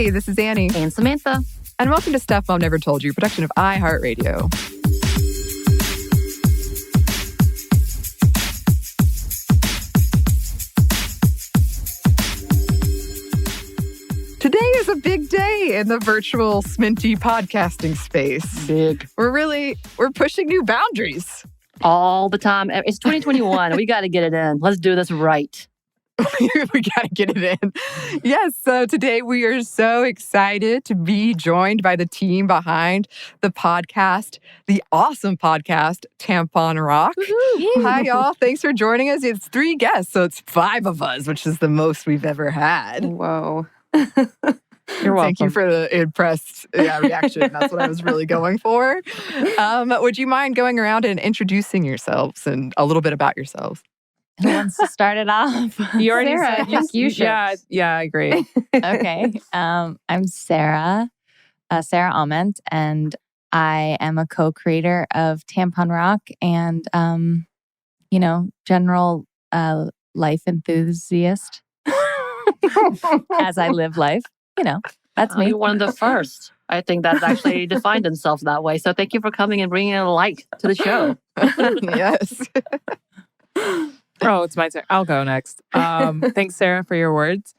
Hey, this is Anney. And Samantha. And welcome to Stuff Mom Never Told You, production of iHeartRadio. Today is a big day in the virtual SMNTY podcasting space. Big. We're pushing new boundaries. All the time. It's 2021. We got to get it in. Let's do this right. We got to get it in. Yes, so today we are so excited to be joined by the team behind the podcast, the awesome podcast, Tampon Rock. Hi, y'all. Thanks for joining us. It's 3 guests, so it's 5 of us, which is the most we've ever had. Whoa. You're welcome. Thank you for the impressed reaction. That's what I was really going for. Would you mind going around and introducing yourselves and a little bit about yourselves? Who wants to start it off? You already Sarah, said you should. Yeah, I agree. Okay. I'm Sarah Alment, and I am a co-creator of Tampon Rock and, general life enthusiast as I live life. That's me. You're one of the first. I think that's actually defined themselves that way. So thank you for coming and bringing a light to the show. Yes. Oh, it's my turn. I'll go next. Thanks, Sarah, for your words.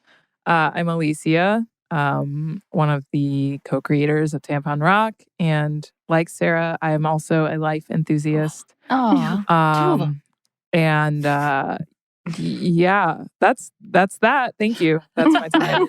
I'm Alicia, one of the co-creators of Tampon Rock. And like Sarah, I am also a life enthusiast. Oh, and that's that. Thank you. That's my time.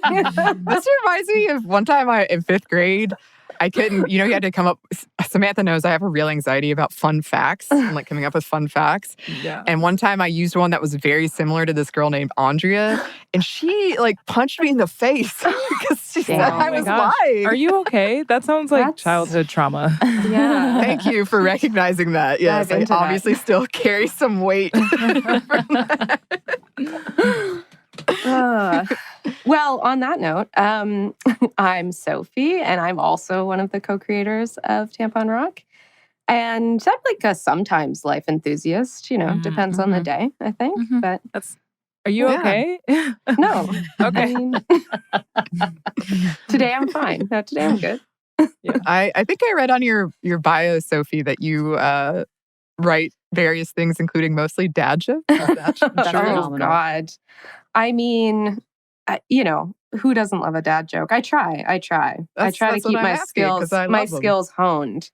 This reminds me of one time in 5th grade, I couldn't, you had to come up. Samantha knows I have a real anxiety about fun facts and like coming up with fun facts. Yeah. And one time I used one that was very similar to this girl named Andrea, and she like punched me in the face because she said I was lying. Are you okay? That sounds like childhood trauma. Yeah. Thank you for recognizing that. Yes, I obviously still carry some weight from that. Well, on that note, I'm Sophie, and I'm also one of the co-creators of Tampon Rock. And I'm like a sometimes life enthusiast, depends on the day, I think. But are you okay? No. Okay. Today I'm fine. No, today I'm good. Yeah. I think I read on your bio, Sophie, that you write various things, including mostly dad jokes. Oh, God. I mean, who doesn't love a dad joke? I try. I try to keep my skills honed.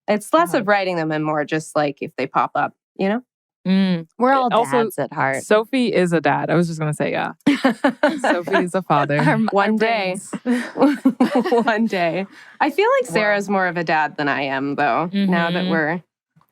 It's less of writing them and more just like if they pop up, We're all dads at heart. Sophie is a dad. I was just going to say, yeah. Sophie is a father. One day. One day. I feel like Sarah's more of a dad than I am, though, now that we're...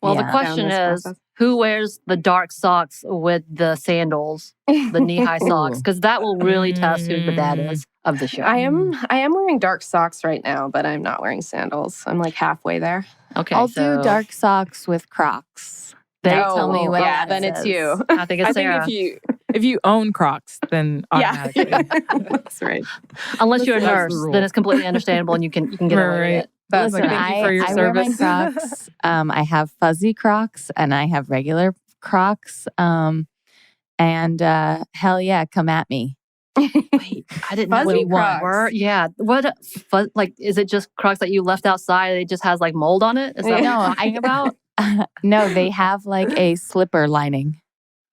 Well, the question is, who wears the dark socks with the sandals, the knee-high socks? Because that will really test who the dad is of the show. I am wearing dark socks right now, but I'm not wearing sandals. I'm like halfway there. Okay, I'll do dark socks with Crocs. Tell me what. Yeah, then it's you. I think it's Sarah. I think if you own Crocs, then automatically. That's right. Unless you're a nurse, then it's completely understandable and you can get away with it. Listen, thank you for your wear my service. Crocs. I have fuzzy Crocs and I have regular Crocs. And hell yeah, come at me. Wait, I didn't know what you were. Yeah. What, is it just Crocs that you left outside? It just has like mold on it? Is that what you're talking about? No, they have like a slipper lining.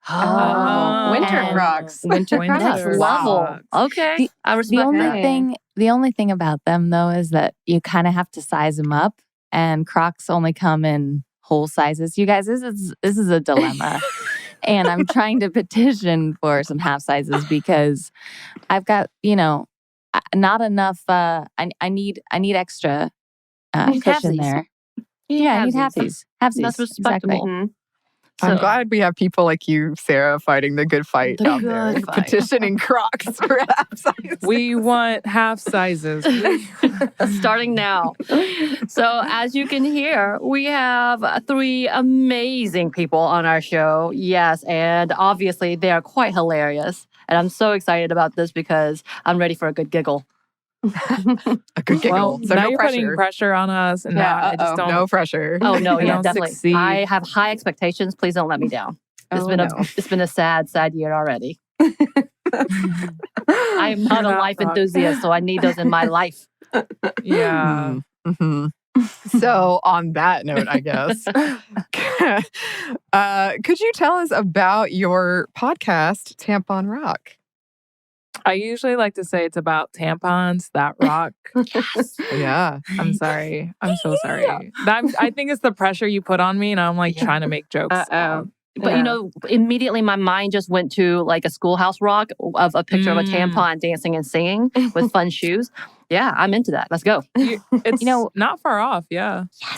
Winter Crocs. Winter Crocs. Level. Okay. I respect The only thing about them, though, is that you kind of have to size them up, and Crocs only come in whole sizes. You guys, this is a dilemma, and I'm trying to petition for some half sizes because I've got not enough. I need extra cushion there. Yeah, I need halfsies. That's respectable. Exactly. Mm-hmm. I'm glad we have people like you, Sarah, fighting the good fight out there, petitioning Crocs for half sizes. We want half sizes. Starting now. So as you can hear, we have 3 amazing people on our show. Yes, and obviously they are quite hilarious. And I'm so excited about this because I'm ready for a good giggle. A good giggle. Well, so now no you're putting pressure on us, and I just don't. No pressure. Oh no, I yeah, don't definitely. succeed. I have high expectations. Please don't let me down. It's been a sad year already. I am not a life enthusiast, so I need those in my life. Yeah. Mm-hmm. So on that note, I guess, could you tell us about your podcast, Tampon Rock? I usually like to say it's about tampons that rock. Yes. Yeah. I'm sorry. I'm so sorry. I think it's the pressure you put on me, and I'm like trying to make jokes. But immediately my mind just went to like a Schoolhouse Rock of a picture of a tampon dancing and singing with fun shoes. Yeah, I'm into that. Let's go. It's not far off. Yeah. Yes.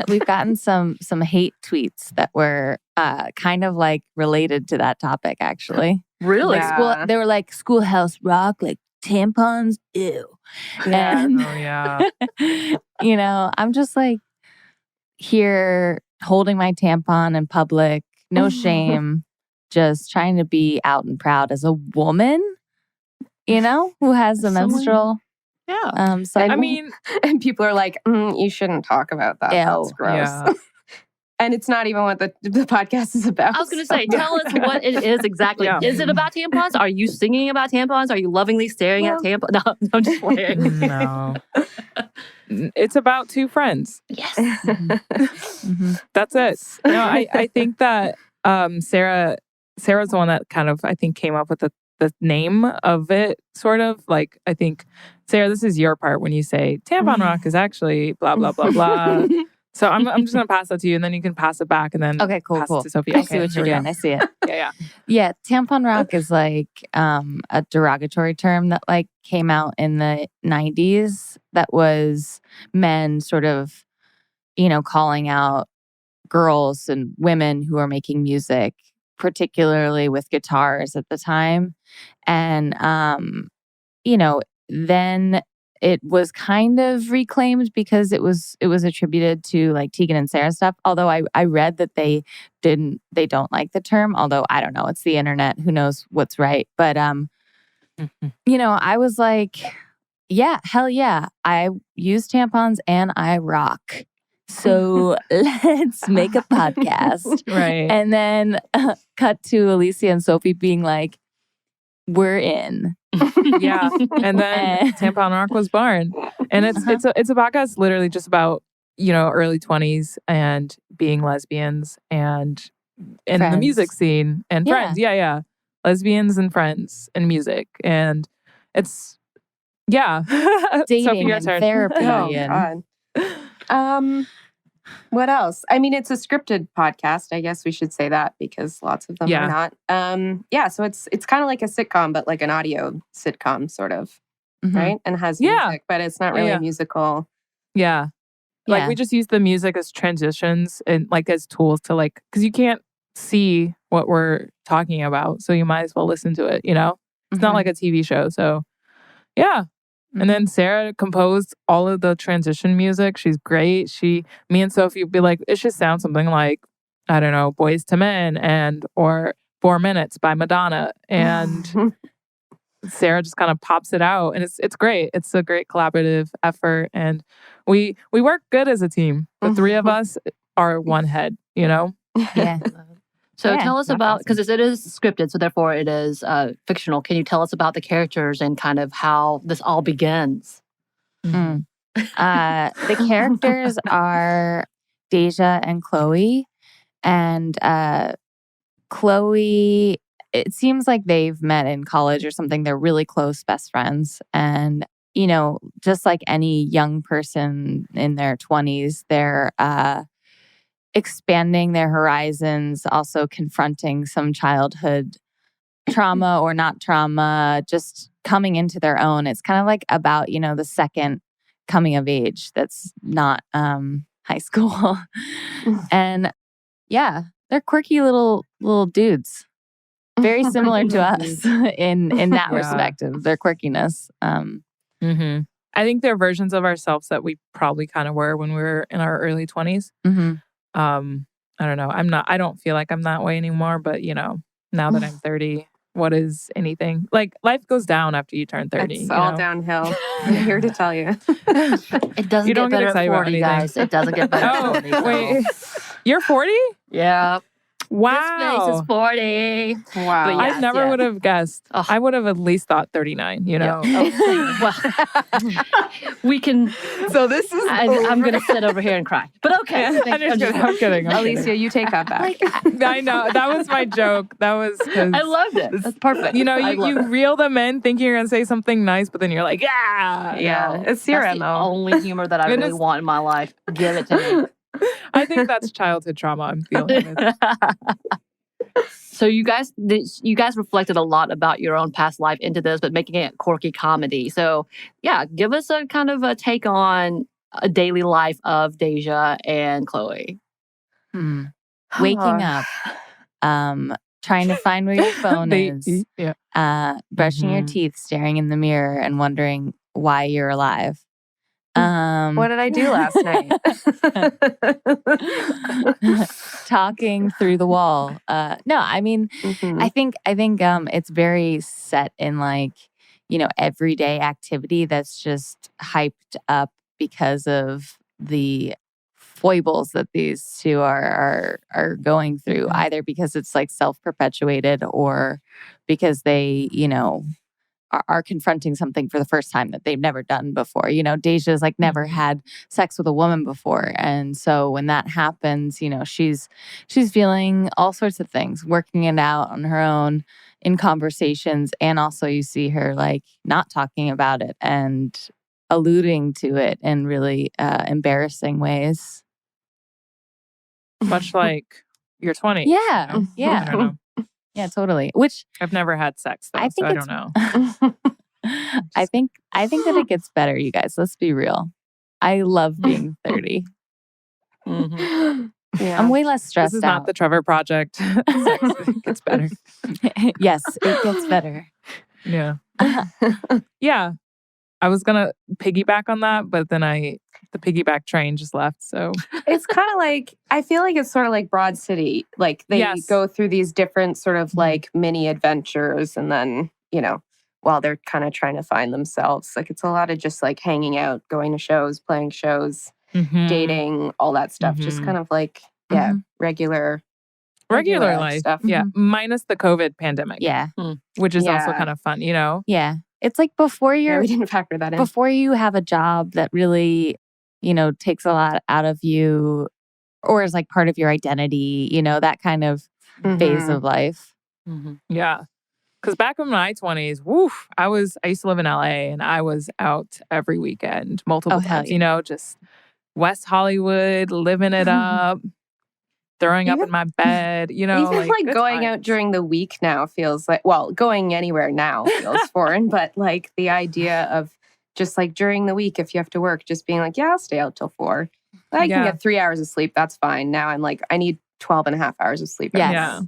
We've gotten some hate tweets that were kind of like related to that topic, actually. Really? Yeah. They were like Schoolhouse Rock, like tampons, ew. Yeah. And, I'm just like here holding my tampon in public, no shame, just trying to be out and proud as a woman, who has a menstrual. Yeah. So and people are like, you shouldn't talk about that. That's gross. Yeah. And it's not even what the podcast is about. I was going to say, tell us what it is exactly. Yeah. Is it about tampons? Are you singing about tampons? Are you lovingly staring at tampons? No, I'm just playing. No. It's about two friends. Yes. Mm-hmm. That's it. No, I think that Sarah's the one that kind of, I think, came up with the name of it, sort of. Like, I think, Sarah, this is your part when you say Tampon Rock is actually blah, blah, blah, blah. So I'm just going to pass that to you, and then you can pass it back, and then okay, cool. it to Sophie. I see what you're doing. I see it. Yeah. Tampon Rock is like a derogatory term that like came out in the 90s that was men sort of, calling out girls and women who are making music, particularly with guitars at the time. And, then it was kind of reclaimed because it was attributed to like Tegan and Sarah stuff. Although I read that they don't like the term. Although I don't know, it's the internet. Who knows what's right? But I was like, yeah, hell yeah, I use tampons and I rock. So let's make a podcast, Right? And then cut to Alicia and Sophie being like, we're in. Yeah. And then Tampon Rock was born. And it's a podcast literally just about, early 20s and being lesbians and in the music scene and friends. Yeah. Lesbians and friends and music. And it's dating Sophie, and therapy. God. What else? I mean, it's a scripted podcast. I guess we should say that because lots of them are not. So it's kind of like a sitcom, but like an audio sitcom, sort of, right? And has music, but it's not really musical. Yeah. Like we just use the music as transitions and like as tools to like, because you can't see what we're talking about, so you might as well listen to it. It's not like a TV show. So yeah. And then Sarah composed all of the transition music. She's great. Me and Sophie would be like, it should sound something like, I don't know, Boys to Men or 4 Minutes by Madonna. And Sarah just kind of pops it out. And it's great. It's a great collaborative effort. And we work good as a team. The three of us are one head, Yeah. So tell us about, because it is scripted, so therefore it is fictional. Can you tell us about the characters and kind of how this all begins? The characters are Deja and Chloe. And Chloe, it seems like they've met in college or something. They're really close best friends. And, just like any young person in their 20s, they're expanding their horizons, also confronting some childhood trauma or not trauma, just coming into their own. It's kind of like about, the second coming of age that's not high school. And they're quirky little dudes. Very similar to us in that respect of their quirkiness. I think they're versions of ourselves that we probably kind of were when we were in our early 20s. I don't know. I don't feel like I'm that way anymore, but now that I'm 30, what is anything? Like life goes down after you turn 30. It's all downhill. I'm here to tell you. It doesn't get better at 40, guys. It doesn't get better at 40. Wait. You're 40? Yeah. Wow. This face is 40. Wow. But I never would have guessed. Ugh. I would have at least thought 39, you know? Well, we can. So this is I'm going to sit over here and cry. But okay. I'm kidding. Alicia, you take that back. I know. That was my joke. That was because I loved it. That's perfect. you know, you reel them in thinking you're going to say something nice, but then you're like, yeah. Yeah, it's your That's the only humor that I really want in my life. Give it to me. I think that's childhood trauma I'm dealing with. So you guys reflected a lot about your own past life into this, but making it quirky comedy. So yeah, give us a kind of a take on a daily life of Deja and Chloe. Waking up, trying to find where your phone is, brushing your teeth, staring in the mirror, and wondering why you're alive. What did I do last night? Talking through the wall. No, I mean, I think it's very set in like, you know, everyday activity that's just hyped up because of the foibles that these two are going through, either because it's like self-perpetuated or because they, you know, are confronting something for the first time that they've never done before. You know, Deja's like never had sex with a woman before. And so when that happens, you know, she's feeling all sorts of things, working it out on her own in conversations. And also you see her like not talking about it and alluding to it in really embarrassing ways. Much like your 20s. Yeah. You know? Yeah. I don't know. Yeah, totally. Which I've never had sex though, I think so I don't know. I think that it gets better, you guys. Let's be real. I love being 30. Yeah. I'm way less stressed This is out. not the Trevor Project. Sex, it gets better. Yes, it gets better. Yeah. Yeah. I was gonna piggyback on that, but then the piggyback train just left. So it's kind of like, I feel like it's sort of like Broad City. Like they go through these different sort of like mini adventures, and then, you know, while they're kind of trying to find themselves, like it's a lot of just like hanging out, going to shows, playing shows, dating, all that stuff. Just kind of like, regular life stuff. Yeah. Minus the COVID pandemic. Yeah. Which is also kind of fun, you know? Yeah. It's like before we didn't factor that in. Before you have a job that really, you know, takes a lot out of you or is like part of your identity, you know, that kind of phase of life. Yeah. Because back in my 20s, I used to live in LA and I was out every weekend, multiple times, you know, just West Hollywood, living it up, throwing up in my bed, you know. Even like going out during the week now feels like, well, going anywhere now feels foreign, but like the idea of just like during the week, if you have to work, just being like, yeah, I'll stay out till 4. I can get 3 hours of sleep. That's fine. Now I'm like, I need 12 and a half hours of sleep. Yeah.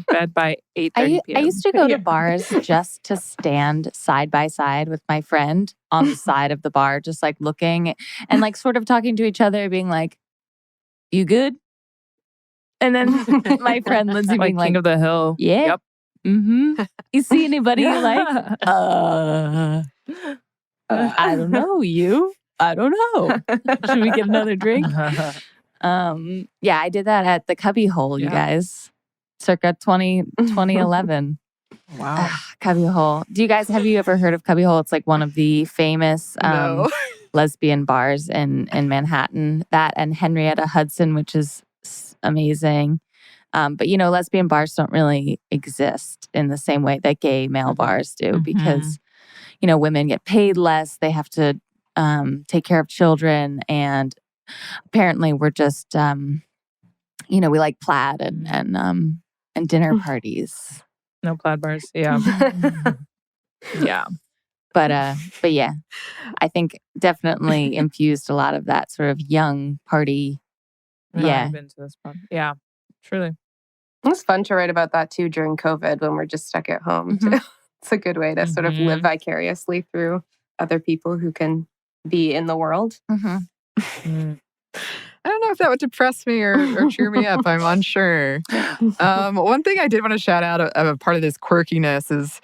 Bed by 8:30 p.m. I used to go to bars just to stand side by side with my friend on the side of the bar, just like looking and like sort of talking to each other, being like, you good? And then my friend Lindsay being like, King of the Hill. Yeah. Yep. You see anybody you like? I don't know. You? I don't know. Should we get another drink? Yeah, I did that at the Cubby Hole, you guys. Circa 2011. Wow. Cubby Hole. Have you ever heard of Cubby Hole? It's like one of the famous lesbian bars in Manhattan. That and Henrietta Hudson, which is amazing. But, you know, lesbian bars don't really exist in the same way that gay male bars do because, you know, women get paid less. They have to take care of children. And apparently we're just, you know, we like plaid and dinner parties. No plaid bars. Yeah. Yeah. But yeah, I think definitely infused a lot of that sort of young party. I've been to this pub. Yeah, truly. It was fun to write about that too during COVID when we're just stuck at home. It's a good way to sort of live vicariously through other people who can be in the world. I don't know if that would depress me or cheer me up. I'm unsure. One thing I did want to shout out of a part of this quirkiness is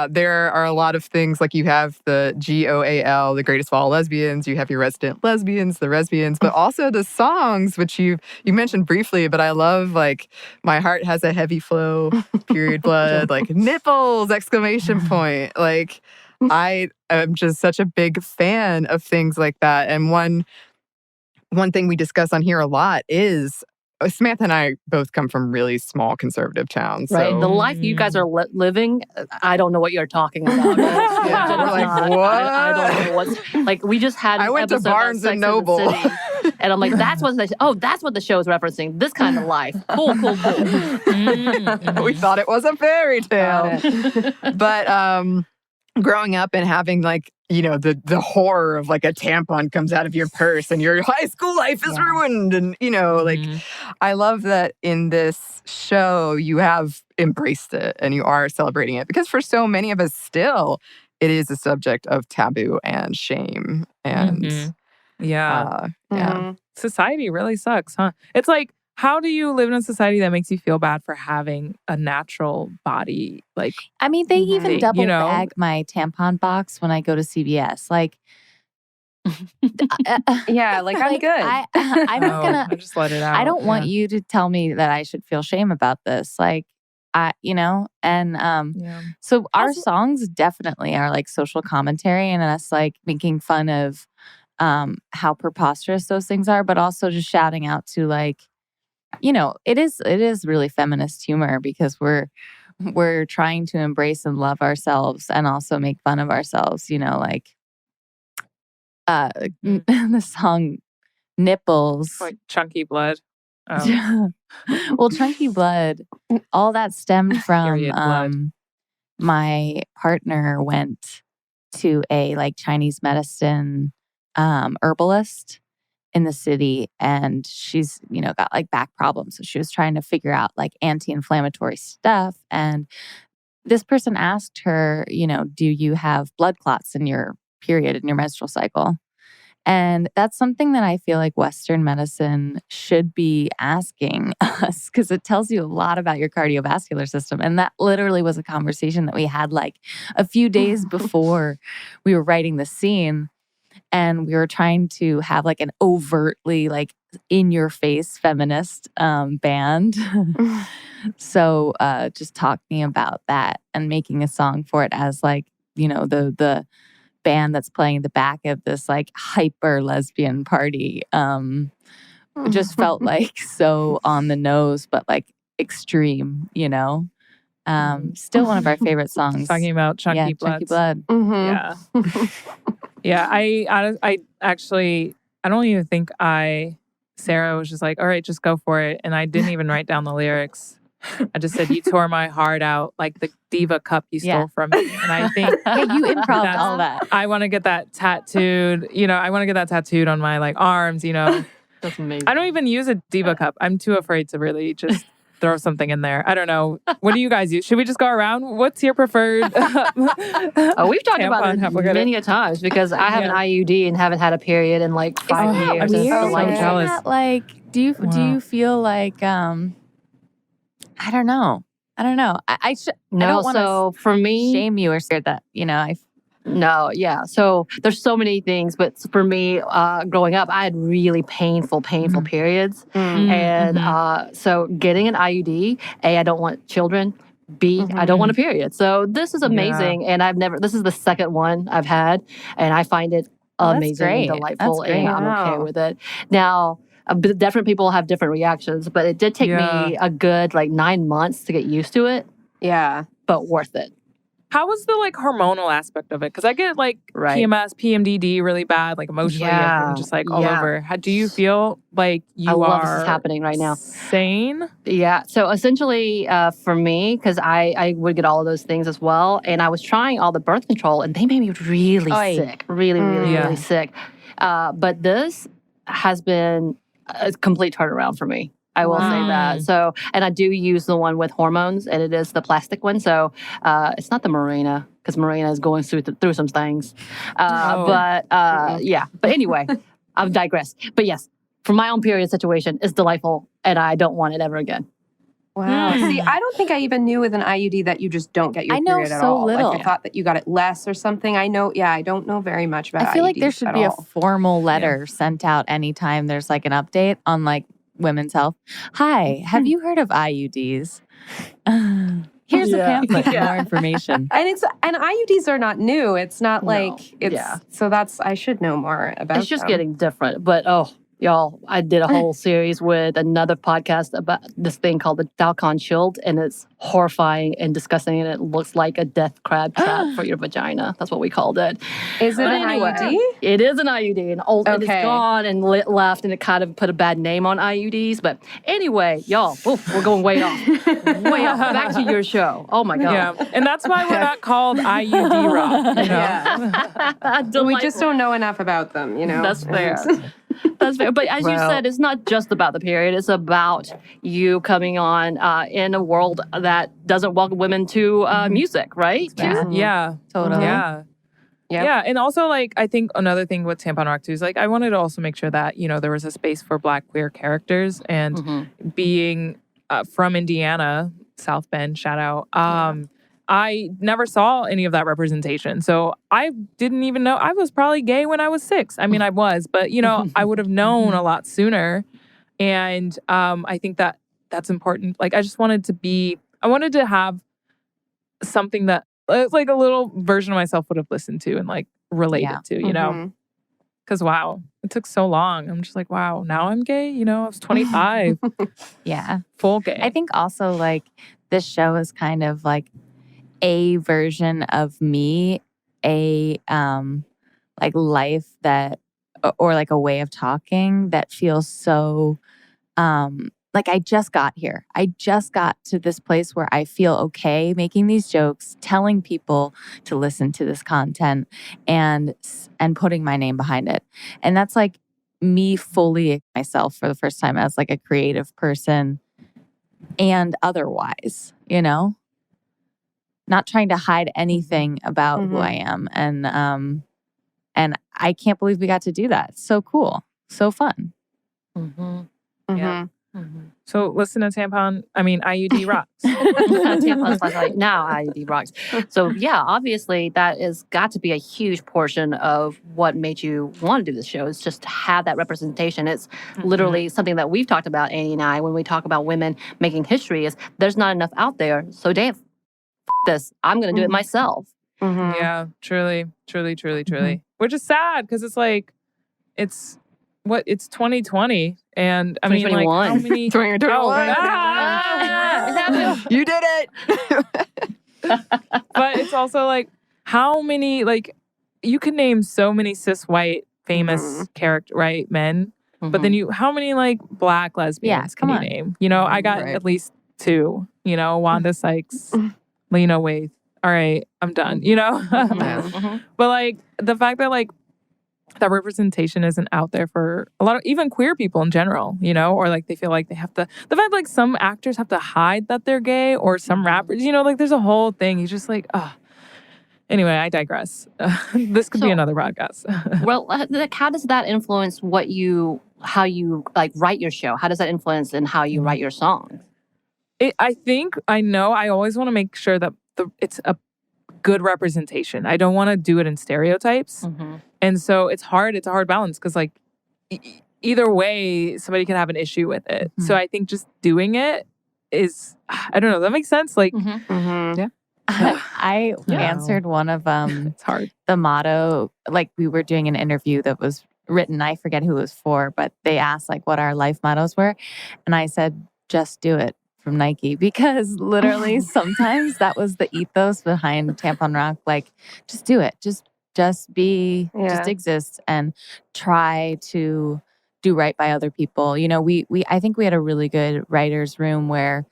there are a lot of things like you have the GOAL, the Greatest of All Lesbians. You have your resident lesbians, the lesbians, but also the songs, which you mentioned briefly. But I love like My Heart Has a Heavy Flow, period blood, like nipples, exclamation point. Like I am just such a big fan of things like that. And one thing we discuss on here a lot is Samantha and I both come from really small conservative towns. Right. So. The life you guys are living, I don't know what you're talking about. Yeah, we're like, what? I don't know what's... Like, we just had an I went to episode about Barnes and Sex and the Noble. City, and I'm like, that's what the show is referencing. This kind of life. Cool. We thought it was a fairy tale. But growing up and having like, you know, the horror of like a tampon comes out of your purse and your high school life is ruined. And, you know, like, I love that in this show, you have embraced it and you are celebrating it, because for so many of us still, it is a subject of taboo and shame. And society really sucks, huh? It's like, how do you live in a society that makes you feel bad for having a natural body? Like, I mean, they even double bag my tampon box when I go to CVS. Like, yeah, like I'm good. I'm not gonna. I just let it out. I don't want you to tell me that I should feel shame about this. Like, so our songs definitely are like social commentary and us like making fun of how preposterous those things are, but also just shouting out to like, you know, it is really feminist humor, because we're trying to embrace and love ourselves and also make fun of ourselves, you know, like the song Nipples. Like Chunky Blood. Well, Chunky Blood, all that stemmed from my partner went to a like Chinese medicine herbalist in the city, and she's, you know, got like back problems. So she was trying to figure out like anti-inflammatory stuff. And this person asked her, you know, do you have blood clots in your period, in your menstrual cycle? And that's something that I feel like Western medicine should be asking us, because it tells you a lot about your cardiovascular system. And that literally was a conversation that we had like a few days before we were writing the scene. And we were trying to have like an overtly like in your face feminist band. So just talking about that and making a song for it as like, you know, the band that's playing the back of this like hyper lesbian party just felt like so on the nose, but like extreme, you know. Still one of our favorite songs. Talking about Chunky Blood. Chunky Blood. Yeah. Yeah, I actually, I don't even think Sarah was just like, all right, just go for it. And I didn't even write down the lyrics. I just said, you tore my heart out like the diva cup you stole from me. And I think you improv all that. I want to get that tattooed. You know, I want to get that tattooed on my like arms, you know. That's amazing. I don't even use a diva cup. I'm too afraid to really just throw something in there. I don't know. What do you guys use? Should we just go around? What's your preferred? We've talked about it many a times, because I have an IUD and haven't had a period in like 5 years. I'm so jealous. Like, do you feel like I don't know. I don't want to for me, shame you or scared that, you know, No, yeah. So there's so many things, but for me, growing up, I had really painful periods. And so getting an IUD, A, I don't want children. B, I don't want a period. So this is amazing. And this is the second one I've had. And I find it amazing and delightful. And I'm okay with it. Now, different people have different reactions, but it did take me a good like 9 months to get used to it. Yeah. But worth it. How was the like hormonal aspect of it? Because I get like PMS, PMDD really bad, like emotionally, I'm just like all over. How do you feel like you love this is happening right now? Sane? Yeah. So essentially, for me, because I would get all of those things as well, and I was trying all the birth control, and they made me really sick, really sick. But this has been a complete turnaround for me. I will say that. So, and I do use the one with hormones, and it is the plastic one. So, it's not the Mirena, because Mirena is going through some things. But anyway, I've digressed. But yes, from my own period situation, it's delightful, and I don't want it ever again. Wow. See, I don't think I even knew with an IUD that you just don't get your period at all. Little. Like I thought that you got it less or something. I don't know very much about IUDs. I feel like there should be a formal letter sent out anytime there's like an update on like women's health. Hi, have you heard of IUDs? Here's a pamphlet for more information. And IUDs are not new. It's not like it's so I should know more about It's just getting different. But y'all, I did a whole series with another podcast about this thing called the Tampon Shield, and it's horrifying and disgusting, and it looks like a death crab trap for your vagina. That's what we called it. Is it an IUD? It is an IUD, and it's gone and left, and it kind of put a bad name on IUDs. But anyway, y'all, we're going way off. Way off. Back to your show. Oh my God. Yeah, and that's why we're not called IUD Rock. You know? We just don't know enough about them, you know? That's fair. That's fair. But as you said, it's not just about the period. It's about you coming on in a world that doesn't welcome women to music, right? Yeah, totally. Yeah. And also, like, I think another thing with Tampon Rock, too, is, like, I wanted to also make sure that, you know, there was a space for Black queer characters. And being from Indiana, South Bend, shout out, I never saw any of that representation. So I didn't even know. I was probably gay when I was 6. I mean, I was, but, you know, I would have known a lot sooner. And I think that that's important. Like, I wanted to have something that, like, a little version of myself would have listened to and, like, related to, you know? Because, wow, it took so long. I'm just like, wow, now I'm gay? You know, I was 25. Full gay. I think also, like, this show is kind of, like, a version of me, like life that, or like a way of talking that feels so, like I just got here. I just got to this place where I feel okay making these jokes, telling people to listen to this content and putting my name behind it. And that's like me fully myself for the first time as like a creative person and otherwise, you know? Not trying to hide anything about who I am. And I can't believe we got to do that. It's so cool. So fun. Yeah. So listen to IUD Rocks. Tampon now IUD Rocks. So yeah, obviously that has got to be a huge portion of what made you want to do this show. Is just to have that representation. It's literally something that we've talked about, Anney and I, when we talk about women making history. Is there's not enough out there. So damn. This, I'm going to do it myself. Yeah, truly. Which is sad because it's like, it's 2020 and I mean, like, how many? 2021. You did it. But it's also like, how many, like, you can name so many cis white famous character, right, men, but then how many like Black lesbians can you name? You know, I got at least 2. You know, Wanda Sykes. Lena Waithe. All right, I'm done, you know? But, like, the fact that, like, that representation isn't out there for a lot of, even queer people in general, you know? Or, like, they feel like they have to, the fact, like, some actors have to hide that they're gay, or some rappers, you know? Like, there's a whole thing. You're just like, Anyway, I digress. This could be another podcast. Well, like, how does that influence how you, like, write your show? How does that influence in how you write your songs? I always want to make sure that it's a good representation. I don't want to do it in stereotypes. And so it's hard. It's a hard balance because, like, either way, somebody can have an issue with it. So I think just doing it is, I don't know, that makes sense. Like, yeah. I answered one of it's hard. The motto, like we were doing an interview that was written, I forget who it was for, but they asked like what our life mottos were. And I said, just do it. From Nike, because literally sometimes that was the ethos behind Tampon Rock. Like, just do it. Just be, just exist and try to do right by other people. You know, I think we had a really good writer's room where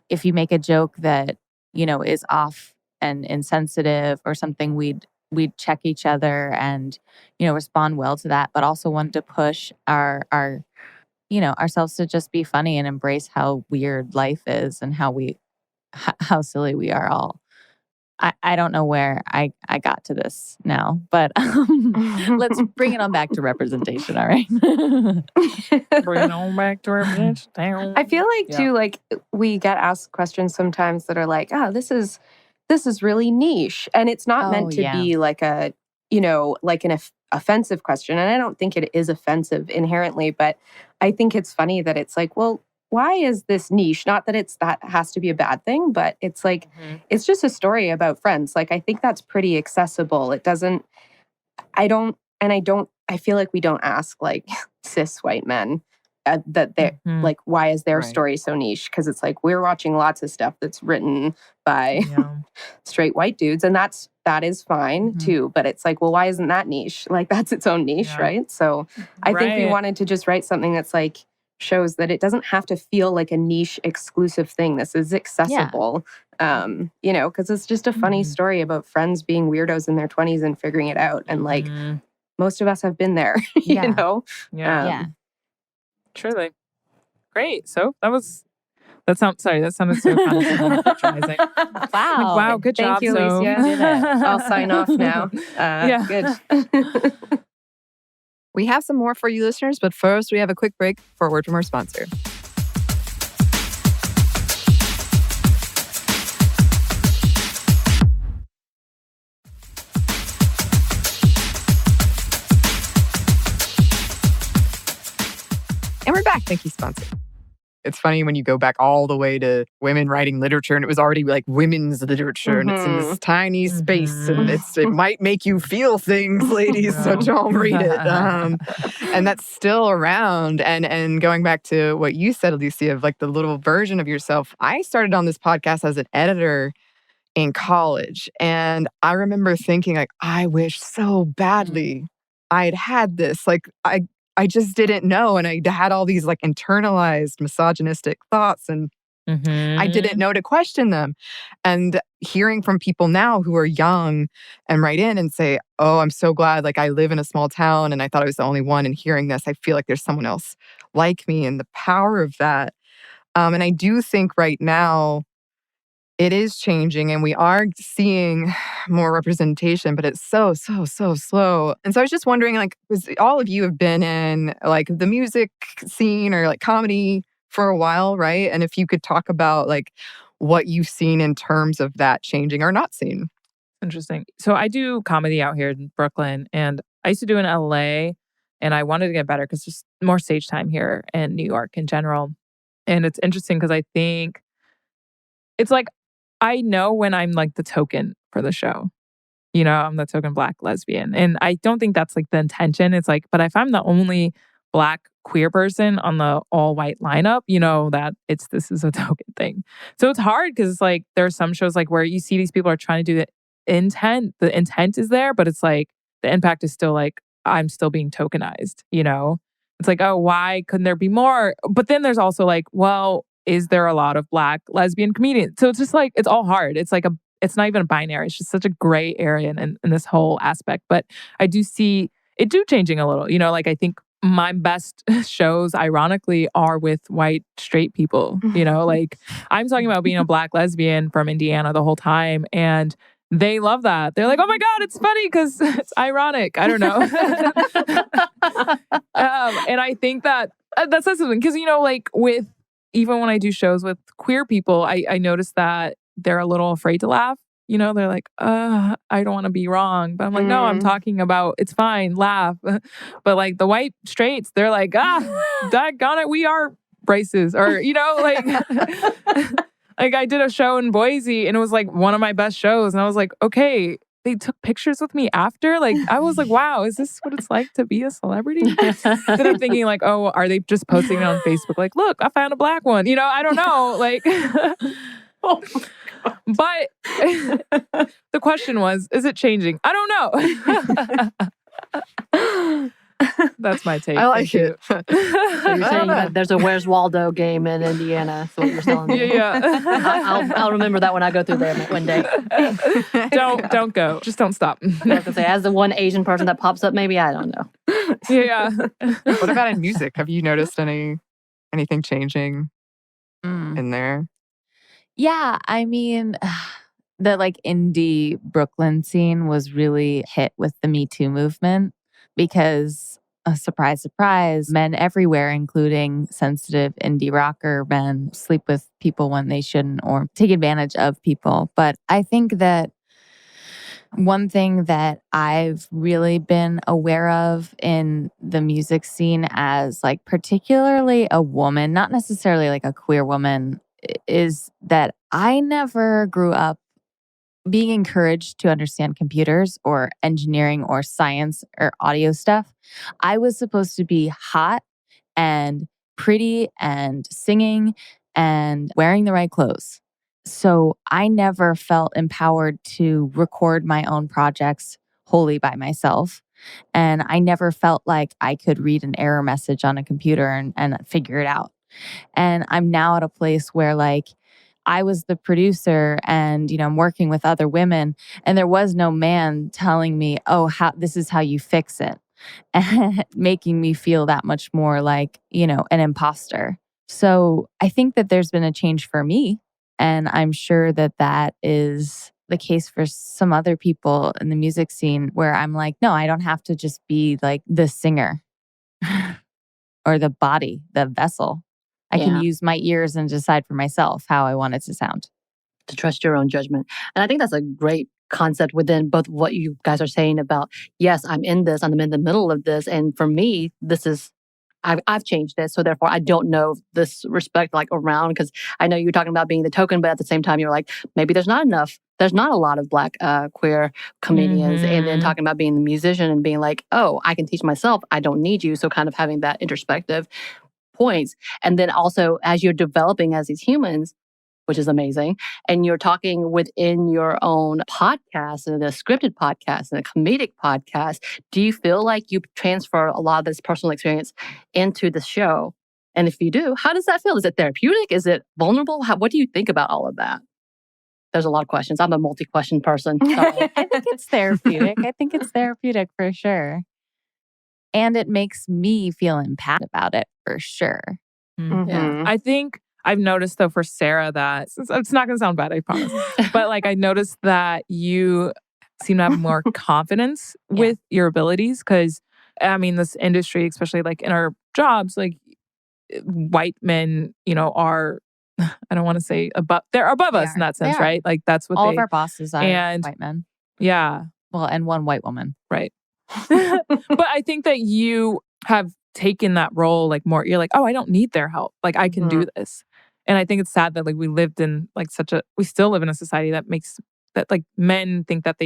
if you make a joke that, you know, is off and insensitive or something, we'd check each other and, you know, respond well to that, but also wanted to push our you know, ourselves to just be funny and embrace how weird life is and how silly we are all. I don't know where I got to this now, but let's bring it on back to representation. All right. Bring it on back to representation. I feel like too, like we get asked questions sometimes that are like, this is really niche. And it's not meant to be like a, like an offensive question. And I don't think it is offensive inherently, but I think it's funny that it's like, well, why is this niche? Not that that has to be a bad thing, but it's like, it's just a story about friends. Like, I think that's pretty accessible. It doesn't, I feel like we don't ask like cis white men that they're like, why is their story so niche? Because it's like, we're watching lots of stuff that's written by straight white dudes. And that is fine too. But it's like, well, why isn't that niche? Like, that's its own niche, right? So I think we wanted to just write something that's like, shows that it doesn't have to feel like a niche exclusive thing. This is accessible, because it's just a funny story about friends being weirdos in their 20s and figuring it out. And like, most of us have been there, you know? Yeah. Truly. Great. So that sounded so patronizing. Wow. Good job. Thank you, Alicia. I'll sign off now. Good. We have some more for you listeners, but first we have a quick break for a word from our sponsor. And we're back. Thank you, sponsor. It's funny when you go back all the way to women writing literature, and it was already like women's literature, and it's in this tiny space, and it might make you feel things, ladies, so don't read it. And that's still around. And going back to what you said, Alicia, of like the little version of yourself, I started on this podcast as an editor in college, and I remember thinking like, I wish so badly I'd had this. Like I just didn't know. And I had all these like internalized misogynistic thoughts, and I didn't know to question them. And hearing from people now who are young and write in and say, oh, I'm so glad, like I live in a small town and I thought I was the only one. And hearing this, I feel like there's someone else like me, and the power of that. And I do think right now, it is changing and we are seeing more representation, but it's so slow. And so I was just wondering, like, because all of you have been in like the music scene or like comedy for a while, right? And if you could talk about like what you've seen in terms of that changing or not seen. Interesting. So I do comedy out here in Brooklyn, and I used to do in LA, and I wanted to get better because there's more stage time here in New York in general. And it's interesting because I think it's like, I know when I'm like the token for the show, I'm the token Black lesbian. And I don't think that's like the intention. It's like, but if I'm the only Black queer person on the all white lineup, that this is a token thing. So it's hard because it's like, there are some shows like where you see these people are trying to do the intent is there, but it's like the impact is still like, I'm still being tokenized, It's like, oh, why couldn't there be more? But then there's also like, well, is there a lot of Black lesbian comedians? So it's just like, it's all hard. It's like it's not even a binary. It's just such a gray area in this whole aspect. But I do see it changing a little. Like I think my best shows, ironically, are with white straight people. Like I'm talking about being a Black lesbian from Indiana the whole time. And they love that. They're like, oh my God, it's funny because it's ironic. I don't know. And I think that says something because, like even when I do shows with queer people, I notice that they're a little afraid to laugh. They're like, I don't want to be wrong. But I'm like, no, I'm talking about, it's fine, laugh. But like the white straights, they're like, daggone it, we are braces. Or, like, like I did a show in Boise and it was like one of my best shows. And I was like, okay, they took pictures with me after. Like, I was like, wow, is this what it's like to be a celebrity? Then I'm thinking like, oh, are they just posting it on Facebook? Like, look, I found a Black one. I don't know. Like, oh but the question was, is it changing? I don't know. That's my take. I like it. So you're saying that there's a Where's Waldo game in Indiana. That's what you're telling me. Yeah. I'll remember that when I go through there one day. Don't go. Just don't stop. I was gonna say, as the one Asian person that pops up, maybe I don't know. Yeah. What about in music? Have you noticed anything changing in there? Yeah, I mean, the like indie Brooklyn scene was really hit with the Me Too movement because, surprise, surprise, men everywhere, including sensitive indie rocker men, sleep with people when they shouldn't or take advantage of people. But I think that one thing that I've really been aware of in the music scene as like particularly a woman, not necessarily like a queer woman, is that I never grew up being encouraged to understand computers or engineering or science or audio stuff. I was supposed to be hot and pretty and singing and wearing the right clothes. So I never felt empowered to record my own projects wholly by myself. And I never felt like I could read an error message on a computer and figure it out. And I'm now at a place where like I was the producer and, I'm working with other women and there was no man telling me, oh, this is how you fix it. And making me feel that much more like, an imposter. So I think that there's been a change for me. And I'm sure that that is the case for some other people in the music scene where I'm like, no, I don't have to just be like the singer or the body, the vessel. I can use my ears and decide for myself how I want it to sound. To trust your own judgment. And I think that's a great concept within both what you guys are saying about, yes, I'm in this, I'm in the middle of this. And for me, this is, I've changed it. So therefore, I don't know this respect like around, because I know you're talking about being the token, but at the same time, you're like, maybe there's not a lot of Black queer comedians. And then talking about being the musician and being like, oh, I can teach myself, I don't need you. So kind of having that introspective points. And then also as you're developing as these humans, which is amazing, and you're talking within your own podcast and a scripted podcast and a comedic podcast, do you feel like you transfer a lot of this personal experience into the show? And if you do, how does that feel? Is it therapeutic? Is it vulnerable? What do you think about all of that? There's a lot of questions. I'm a multi-question person. I think it's therapeutic. I think it's therapeutic for sure. And it makes me feel empathic about it for sure. Mm-hmm. Yeah. I think I've noticed though for Sarah that it's not going to sound bad, I promise. But like I noticed that you seem to have more confidence with your abilities, because I mean this industry, especially like in our jobs, like white men, are, I don't want to say above, they're above us in that sense, right? Like that's what all of our bosses are white men. Yeah. Well, and one white woman. Right. But I think that you have taken that role like more, you're like, oh, I don't need their help. Like I can do this. And I think it's sad that like we lived in like we still live in a society that makes that like men think that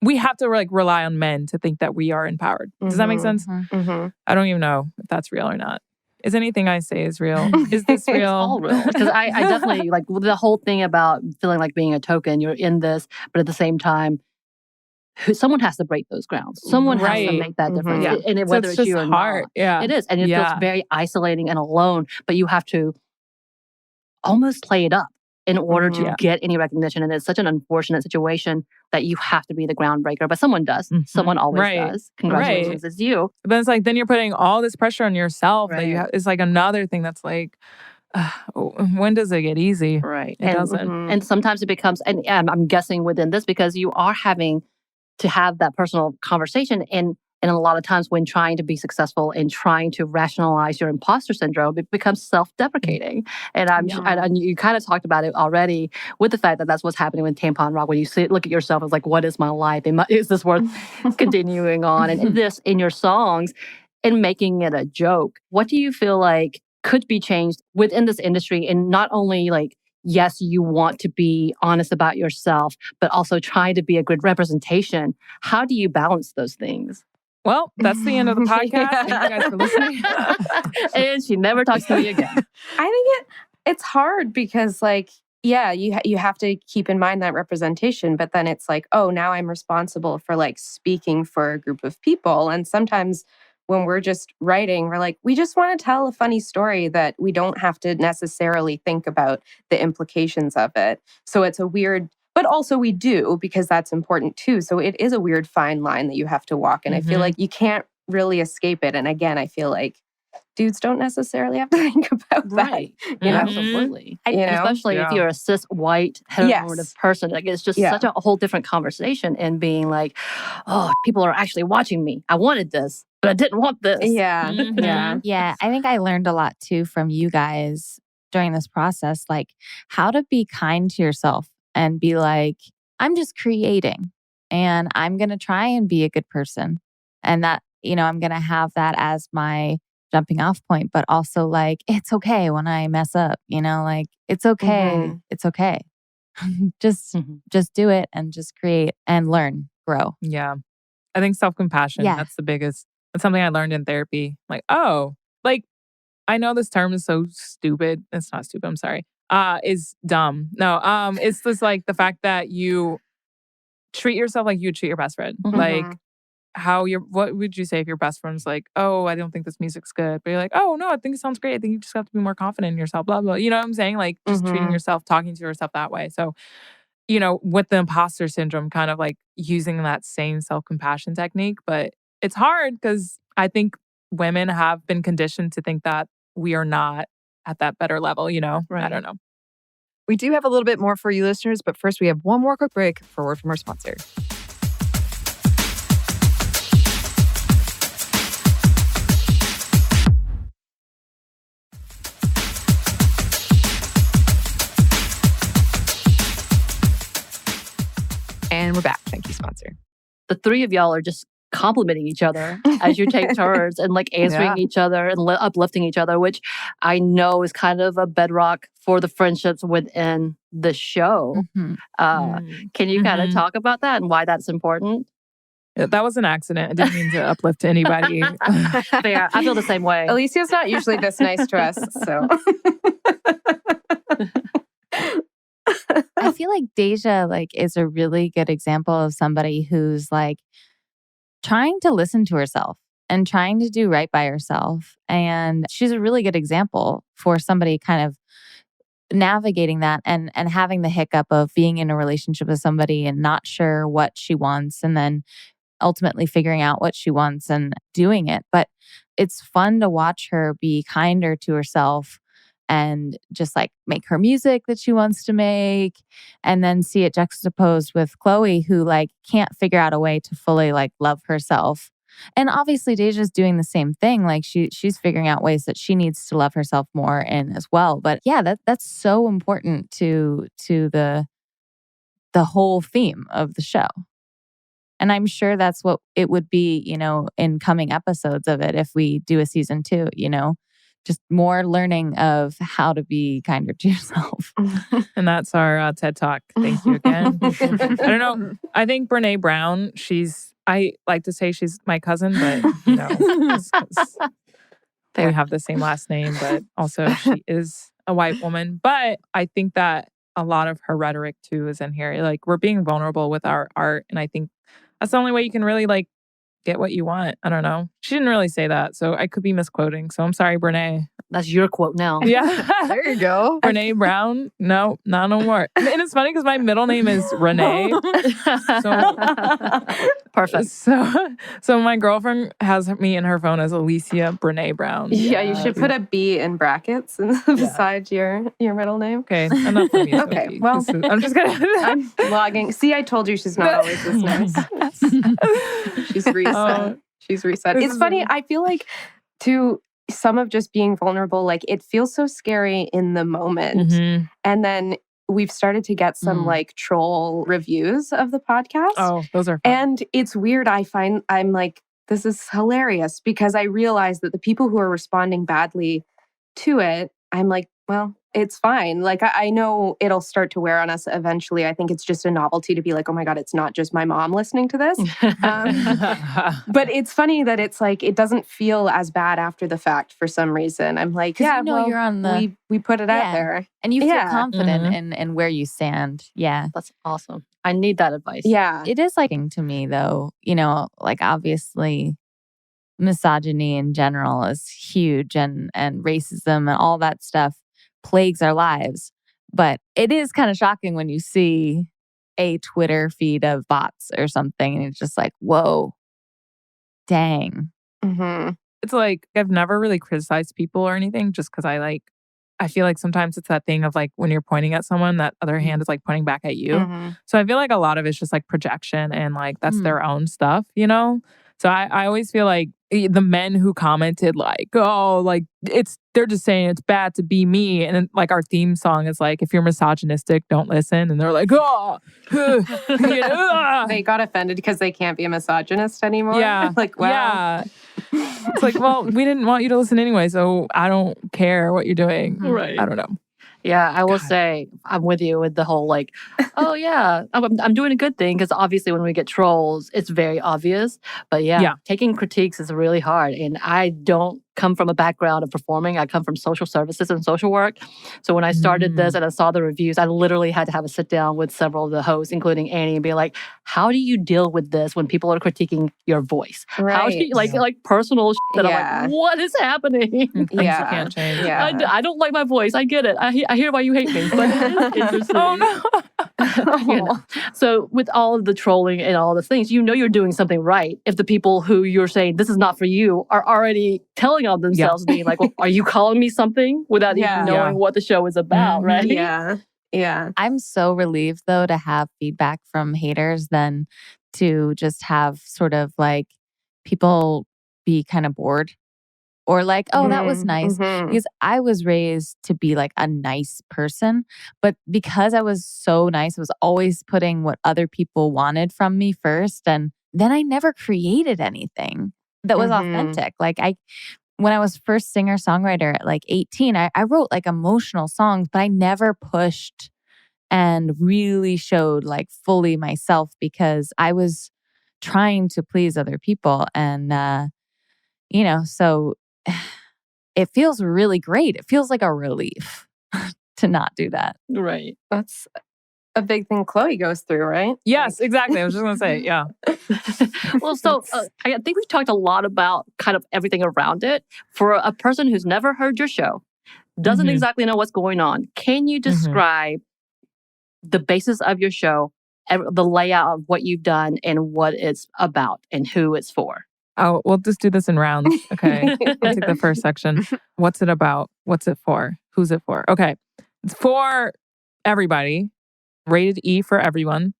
we have to like rely on men to think that we are empowered. Does that make sense? Mm-hmm. I don't even know if that's real or not. Is anything I say is real? Is this real? It's all real. Because I definitely like the whole thing about feeling like being a token, you're in this, but at the same time, someone has to break those grounds. Someone has to make that difference. Yeah. And whether it's you or hard. not. It is. And it feels very isolating and alone, but you have to almost play it up in order to get any recognition. And it's such an unfortunate situation that you have to be the groundbreaker, but someone does. Someone always does. Congratulations, it's you. But it's like, then you're putting all this pressure on yourself that you have. It's like another thing that's like, when does it get easy? Right. It doesn't. And sometimes it becomes, and I'm guessing within this, because you are having to have that personal conversation. And a lot of times when trying to be successful and trying to rationalize your imposter syndrome, it becomes self-deprecating. And and you kind of talked about it already with the fact that that's what's happening with Tampon Rock, when you look at yourself as like, what is my life? Is this worth continuing on? And this in your songs and making it a joke. What do you feel like could be changed within this industry? And not only like, yes, you want to be honest about yourself, but also try to be a good representation. How do you balance those things? Well, that's the end of the podcast. Thank you guys for listening. And she never talks to me again. I think it's hard because like, you have to keep in mind that representation, but then it's like, oh, now I'm responsible for like speaking for a group of people. And sometimes when we're just writing, we're like, we just want to tell a funny story that we don't have to necessarily think about the implications of it. So it's a weird, but also we do, because that's important too. So it is a weird fine line that you have to walk. And I feel like you can't really escape it. And again, I feel like dudes don't necessarily have to think about right. that. You know? Absolutely. You know? Especially if you're a cis white heteronormative person, like it's just such a whole different conversation and being like, oh, people are actually watching me. I wanted this, but I didn't want this. Yeah. Yeah. Yeah. I think I learned a lot too from you guys during this process, like how to be kind to yourself and be like, I'm just creating and I'm going to try and be a good person. And that, I'm going to have that as my jumping off point, but also like, it's okay when I mess up, like it's okay. It's okay. just do it and just create and learn, grow. Yeah. I think self-compassion, that's the biggest. It's something I learned in therapy. Like, I know this term is so stupid. It's not stupid, I'm sorry. Is dumb. No, it's just like the fact that you treat yourself like you would treat your best friend. Like, what would you say if your best friend's like, oh, I don't think this music's good. But you're like, oh, no, I think it sounds great. I think you just have to be more confident in yourself, blah, blah. You know what I'm saying? Like just treating yourself, talking to yourself that way. So, with the imposter syndrome, kind of like using that same self-compassion technique. But it's hard because I think women have been conditioned to think that we are not at that better level, Right. I don't know. We do have a little bit more for you listeners, but first we have one more quick break for a word from our sponsor. And we're back. Thank you, sponsor. The three of y'all are just complimenting each other as you take turns and like answering each other and uplifting each other, which I know is kind of a bedrock for the friendships within the show. Can you kind of talk about that and why that's important? That was an accident. I didn't mean to uplift anybody. Fair. I feel the same way. Alicia's not usually this nice to us, so... I feel like Deja is a really good example of somebody who's trying to listen to herself and trying to do right by herself. And she's a really good example for somebody kind of navigating that and having the hiccup of being in a relationship with somebody and not sure what she wants and then ultimately figuring out what she wants and doing it. But it's fun to watch her be kinder to herself and just make her music that she wants to make and then see it juxtaposed with Chloe who can't figure out a way to fully love herself. And obviously Deja's doing the same thing. She's figuring out ways that she needs to love herself more in as well. But yeah, that's so important to the whole theme of the show. And I'm sure that's what it would be, in coming episodes of it if we do a season 2, just more learning of how to be kinder to yourself. And that's our TED Talk. Thank you again. I don't know. I think Brene Brown, I like to say she's my cousin, but we have the same last name, but also she is a white woman. But I think that a lot of her rhetoric too is in here. We're being vulnerable with our art. And I think that's the only way you can really get what you want. I don't know. She didn't really say that, so I could be misquoting. So I'm sorry, Brene. That's your quote now. Yeah. There you go. Brene Brown. No, not no more. And it's funny because my middle name is Renee. Perfect. So my girlfriend has me in her phone as Alicia Brene Brown. Yeah, you should put a B in brackets beside your middle name. Okay, enough for me. Okay, well, I'm just gonna... I'm logging. See, I told you she's not always this nice. She's reset. She's reset. It's funny. I feel like to some of just being vulnerable, it feels so scary in the moment. And then we've started to get some troll reviews of the podcast. Oh, those are fun. And it's weird. I'm this is hilarious because I realize that the people who are responding badly to it, I'm like, well, it's fine. I know it'll start to wear on us eventually. I think it's just a novelty to be like, oh my God, it's not just my mom listening to this. But it's funny that it's it doesn't feel as bad after the fact for some reason. I'm like, yeah, you're on the... We put it out there. And you feel confident in where you stand. Yeah. That's awesome. I need that advice. Yeah. It is to me though, obviously misogyny in general is huge and racism and all that stuff plagues our lives. But it is kind of shocking when you see a Twitter feed of bots or something and it's just whoa, dang. it's like I've never really criticized people or anything just because I feel like sometimes it's that thing of like when you're pointing at someone, that other hand is like pointing back at you. Mm-hmm. So I feel like a lot of it's just like projection and like that's their own stuff, you know? So I always feel like the men who commented like, oh, like they're just saying it's bad to be me. And then, like our theme song is like, if you're misogynistic, don't listen. And they're like, oh, they got offended because they can't be a misogynist anymore. Yeah. Like, wow. Yeah. It's like, well, we didn't want you to listen anyway, so I don't care what you're doing. Right. I don't know. Yeah, I will say I'm with you with the whole like, oh yeah, I'm doing a good thing because obviously when we get trolls, it's very obvious. But yeah, taking critiques is really hard, and I don't come from a background of performing. I come from social services and social work. So when I started this and I saw the reviews, I literally had to have a sit down with several of the hosts, including Anney, and be like, how do you deal with this when people are critiquing your voice? Right. How do you like personal shit that I'm like, what is happening? Things you can't change. Yeah. I don't like my voice. I get it. I hear why you hate me, but it is interesting. Oh no. You know? So with all of the trolling and all the things, you know you're doing something right if the people who you're saying this is not for you are already telling on themselves, being like, well, are you calling me something without even knowing what the show is about, right? Yeah. Yeah. I'm so relieved though to have feedback from haters than to just have sort of like people be kind of bored. Or like, oh, that was nice. Because I was raised to be like a nice person. But because I was so nice, I was always putting what other people wanted from me first. And then I never created anything that was authentic. Like when I was first singer-songwriter at like 18, I wrote like emotional songs, but I never pushed and really showed like fully myself because I was trying to please other people. And, so it feels really great. It feels like a relief to not do that. Right. That's a big thing Chloe goes through, right? Yes, exactly. I was just going to say, yeah. Well, so I think we've talked a lot about kind of everything around it. For a person who's never heard your show, doesn't exactly know what's going on, can you describe the basis of your show, the layout of what you've done and what it's about and who it's for? Oh, we'll just do this in rounds. Okay. I'll take the first section. What's it about? What's it for? Who's it for? Okay. It's for everybody. Rated E for everyone.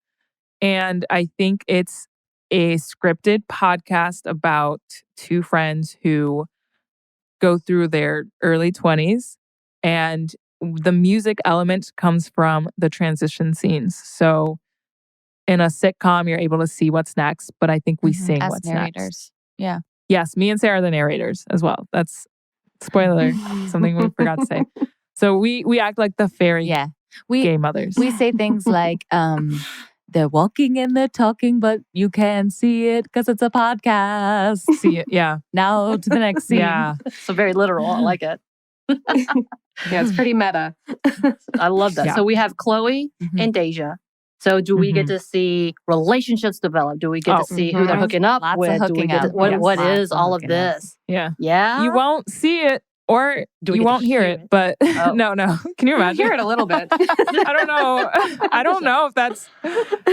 And I think it's a scripted podcast about two friends who go through their early 20s. And the music element comes from the transition scenes. So in a sitcom, you're able to see what's next, but I think we sing as what's narrators. next. Yeah. Yes, me and Sarah are the narrators as well. That's spoiler, something we forgot to say. So we act like the fairy gay mothers. We say things like, they're walking and they're talking, but you can't see it because it's a podcast. See it, yeah. Now to the next scene. Yeah. So very literal. I like it. Yeah, it's pretty meta. I love that. Yeah. So we have Chloe and Deja. So do we get to see relationships develop? Do we get to see who they're hooking up Lots with? of hooking up. What is all of this? Yeah. Yeah. You won't see it or you won't hear it, but no. Can you imagine? Hear it a little bit. I don't know. I don't know if that's,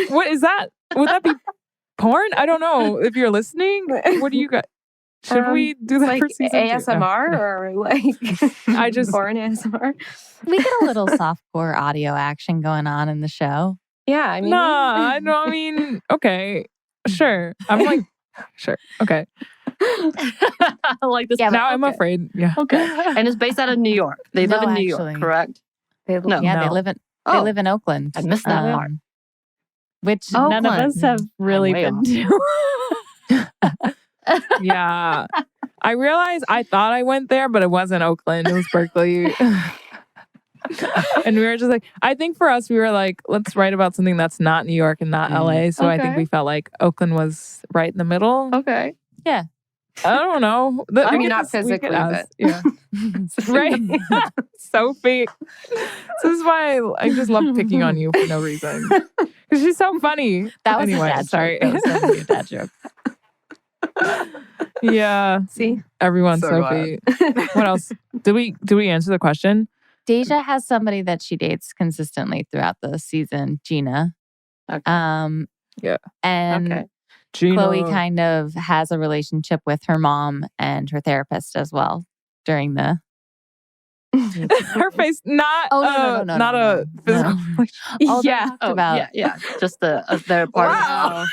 what is that? Would that be porn? I don't know. If you're listening, what do you got? Should we do that like for season ASMR 2? or like I just porn ASMR? We get a little softcore audio action going on in the show. Yeah, I mean, I mean, okay, sure. I'm like, sure, okay. I like this. Yeah, now I'm afraid. Yeah. Okay. And it's based out of New York. They live in New York, correct? They live in Oakland. I missed that part. Which none of us have really been to. Yeah. I realized I thought I went there, but it wasn't Oakland. It was Berkeley. And we were just like, I think for us, we were like, let's write about something that's not New York and not LA. So I think we felt like Oakland was right in the middle. Okay. Yeah. I don't know. I mean, not physically, but yeah. Right. Sophie. This is why I just love picking on you for no reason. Because she's so funny. That was anyway, a dad sorry. joke. That was a dad joke. Yeah. See? Everyone, So Sophie. What else? Did we answer the question? Deja has somebody that she dates consistently throughout the season, Gina. Okay. Yeah. And Chloe kind of has a relationship with her mom and her therapist as well during the. Her face, not a physical. Yeah. Just their part. Wow.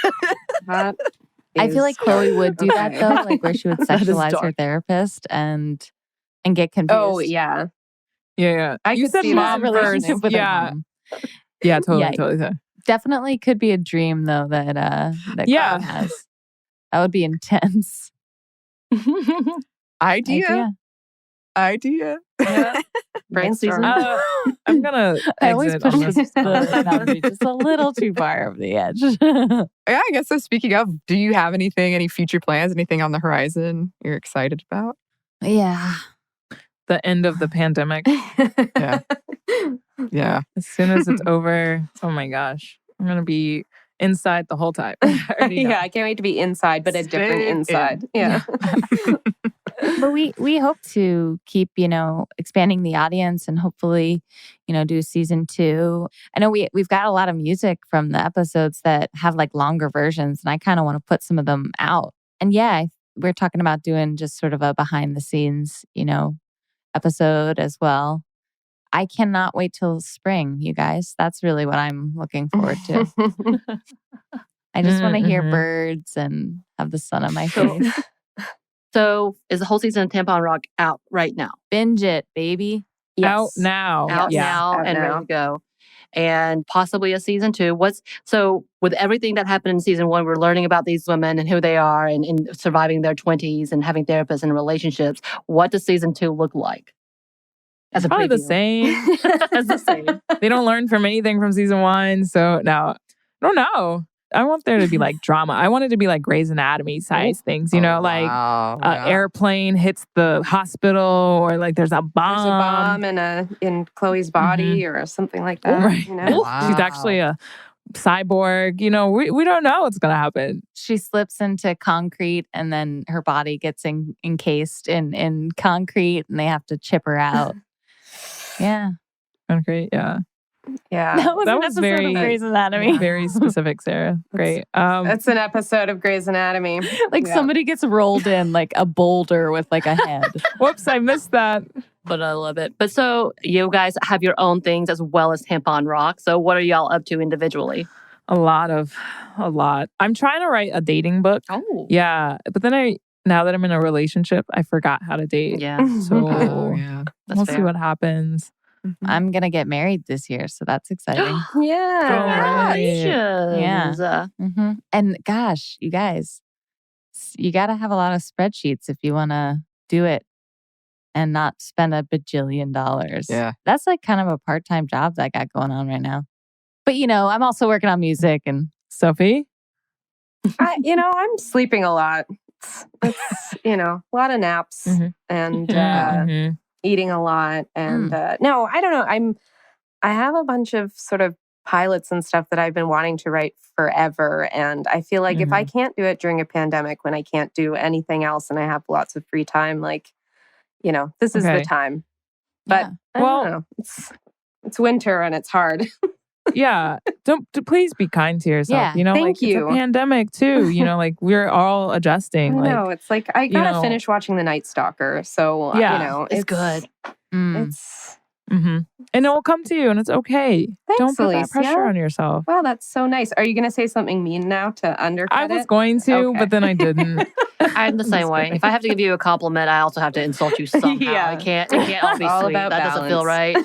I feel like Chloe would do that though, like where she would sexualize her therapist and get confused. Oh yeah. I you said mom relationship with her mom. Yeah, totally. Definitely could be a dream though that Chloe has. That would be intense. Idea. Yeah. Brainstorm. I'm gonna. I always push the boundary just a little too far over the edge. Yeah, I guess so. Speaking of, do you have any future plans, anything on the horizon you're excited about? Yeah. The end of the pandemic. Yeah. As soon as it's over, oh my gosh, I'm gonna be inside the whole time. I can't wait to be inside, but a different inside. Yeah. But we hope to keep, expanding the audience and hopefully, do season 2. I know we've got a lot of music from the episodes that have like longer versions, and I kind of want to put some of them out. And we're talking about doing just sort of a behind the scenes, episode as well. I cannot wait till spring, you guys. That's really what I'm looking forward to. I just want to hear birds and have the sun on my face. So is the whole season of Tampon Rock out right now? Binge it, baby. Yes. Out now. Ready to go. And possibly a season 2. So with everything that happened in season 1, we're learning about these women and who they are and surviving their 20s and having therapists and relationships. What does season 2 look like? As probably the same. As the same. They don't learn from anything from season 1. So now, I don't know. I want there to be like drama. I want it to be like Grey's Anatomy size things, airplane hits the hospital or like there's a bomb. There's a bomb in Chloe's body or something like that. Right. She's actually a cyborg. We don't know what's going to happen. She slips into concrete and then her body gets encased in concrete and they have to chip her out. Yeah. Concrete, yeah. Yeah, that was very Grey's Anatomy. Very specific, Sarah. Great. That's an episode of Grey's Anatomy. Somebody gets rolled in like a boulder with like a head. Whoops, I missed that. But I love it. But so you guys have your own things as well as Tampon Rock. So what are y'all up to individually? A lot. I'm trying to write a dating book. Oh, yeah. But then now that I'm in a relationship, I forgot how to date. Yeah. So we'll fair. See what happens. I'm going to get married this year, so that's exciting. Yeah. Yeah. And gosh, you guys, you got to have a lot of spreadsheets if you want to do it and not spend $1 bajillion. Yeah. That's like kind of a part-time job that I got going on right now. But, I'm also working on music and Sophie? I'm sleeping a lot. It's a lot of naps and eating a lot. And no, I don't know. I have a bunch of sort of pilots and stuff that I've been wanting to write forever. And I feel like if I can't do it during a pandemic when I can't do anything else and I have lots of free time, this is the time. But I don't know. It's winter and it's hard. Yeah. Please be kind to yourself. Yeah. Thank you. It's a pandemic too. We're all adjusting. No, it's like I gotta finish watching The Night Stalker. So it's good. It's and it will come to you and it's okay. Thanks, don't put Elise. that pressure on yourself. Wow, that's so nice. Are you gonna say something mean now to undercut I was going to, but then I didn't. I'm the same way. If I have to give you a compliment, I also have to insult you somehow. Yeah. It can't all be all sweet. about That balance. doesn't feel right.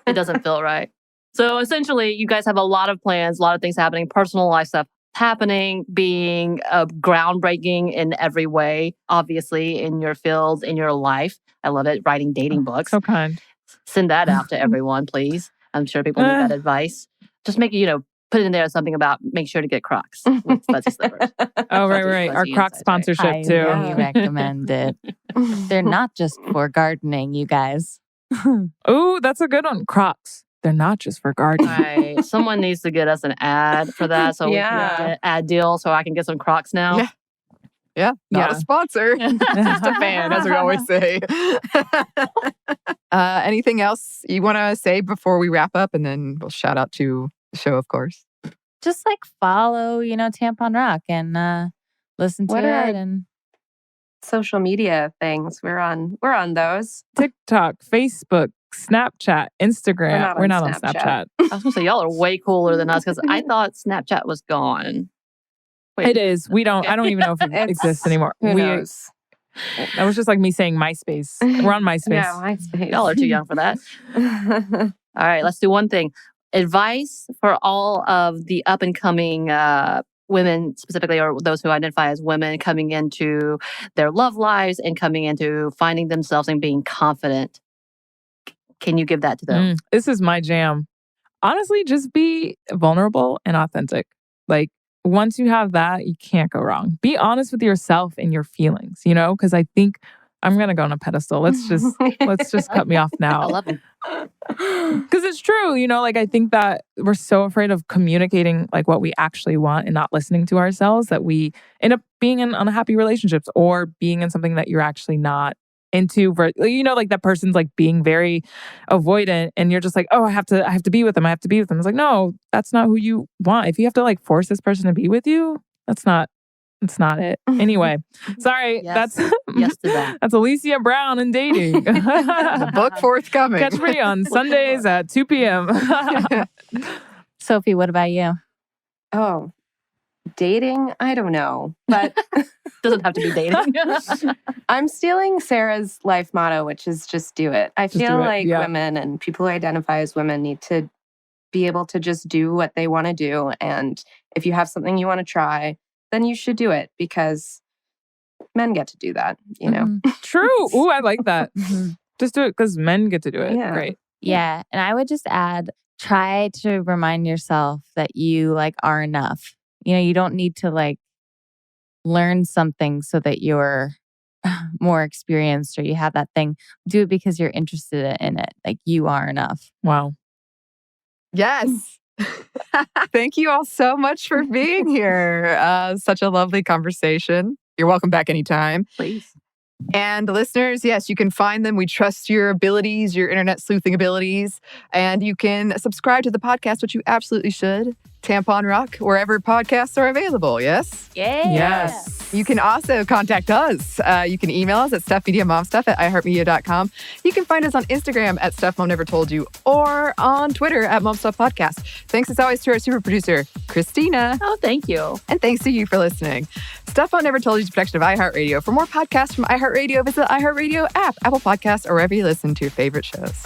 It doesn't feel right. So essentially, you guys have a lot of plans, a lot of things happening, personal life stuff happening, being groundbreaking in every way, obviously, in your fields, in your life. I love it. Writing dating books. So kind. Send that out to everyone, please. I'm sure people need that advice. Just make it, put in there something about make sure to get Crocs with fuzzy slippers. Oh, right. Our Crocs sponsorship, too. I recommend it. They're not just for gardening, you guys. Oh, that's a good one. Crocs. They're not just for gardening. Right. Someone needs to get us an ad for that so we can get an ad deal so I can get some Crocs now. Yeah. Not a sponsor. Just a fan, as we always say. Anything else you want to say before we wrap up? And then we'll shout out to the show, of course. just like follow, Tampon Rock and listen to it. And social media things. We're on those. TikTok, Facebook, Snapchat, Instagram. We're not on Snapchat. I was going to say, y'all are way cooler than us because I thought Snapchat was gone. Wait. It is. We don't. I don't even know if it exists anymore. Who knows? That was just like me saying MySpace. We're on MySpace. Yeah, MySpace. Y'all are too young for that. All right, let's do one thing. Advice for all of the up and coming women, specifically, or those who identify as women coming into their love lives and coming into finding themselves and being confident. Can you give that to them? This is my jam. Honestly, just be vulnerable and authentic. Like, once you have that, you can't go wrong. Be honest with yourself and your feelings, because I think I'm going to go on a pedestal. Let's just cut me off now. I love it. Because it's true, like I think that we're so afraid of communicating like what we actually want and not listening to ourselves that we end up being in unhappy relationships or being in something that you're actually not into. Like that person's like being very avoidant and you're just like, oh, I have to be with them. It's like, no, that's not who you want. If you have to like force this person to be with you, that's not it. Anyway, sorry. Yes. Yes to that. That's Alicia Brown and dating. The book forthcoming. Catch me on Sundays at 2 p.m. Sophie, what about you? Oh, dating? I don't know, but doesn't have to be dating. I'm stealing Sarah's life motto, which is just do it. I feel like women and people who identify as women need to be able to just do what they want to do. And if you have something you want to try, then you should do it because men get to do that, True. Ooh, I like that. Just do it because men get to do it. Yeah. Great. Yeah. And I would just add, try to remind yourself that you like are enough. You don't need to like learn something so that you're more experienced or you have that thing. Do it because you're interested in it. Like you are enough. Wow. Yes. Thank you all so much for being here. Such a lovely conversation. You're welcome back anytime. Please. And listeners, yes, you can find them. We trust your abilities, your internet sleuthing abilities. And you can subscribe to the podcast, which you absolutely should. Tampon Rock, wherever podcasts are available, yes? Yeah. Yes. You can also contact us. You can email us at stuffmediamomstuff@iheartmedia.com. You can find us on Instagram at Stuff Mom Never Told You or on Twitter at MomStuffPodcast. Thanks as always to our super producer, Christina. Oh, thank you. And thanks to you for listening. Stuff Mom Never Told You is a production of iHeartRadio. For more podcasts from iHeartRadio, visit the iHeartRadio app, Apple Podcasts, or wherever you listen to your favorite shows.